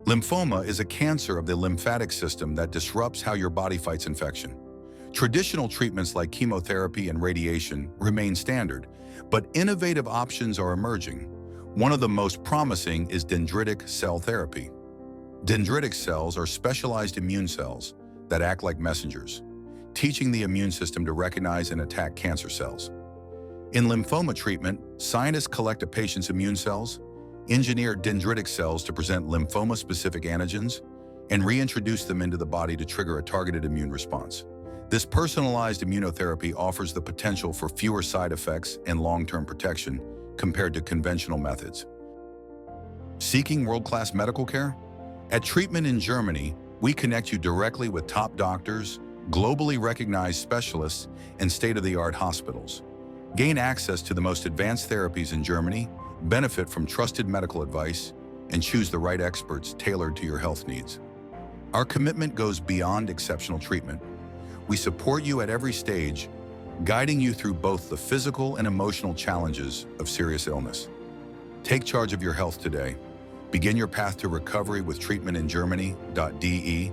Lymphoma is a cancer of the lymphatic system that disrupts how your body fights infection. Traditional treatments like chemotherapy and radiation remain standard, but innovative options are emerging. One of the most promising is dendritic cell therapy. Dendritic cells are specialized immune cells that act like messengers, teaching the immune system to recognize and attack cancer cells. In lymphoma treatment, scientists collect a patient's immune cells, engineer dendritic cells to present lymphoma-specific antigens, and reintroduce them into the body to trigger a targeted immune response. This personalized immunotherapy offers the potential for fewer side effects and long-term protection compared to conventional methods. Seeking world-class medical care? At Treatment in Germany, we connect you directly with top doctors, globally recognized specialists, and state-of-the-art hospitals. Gain access to the most advanced therapies in Germany, benefit from trusted medical advice, and choose the right experts tailored to your health needs. Our commitment goes beyond exceptional treatment. We support you at every stage, guiding you through both the physical and emotional challenges of serious illness. Take charge of your health today. Begin your path to recovery with treatmentingermany.de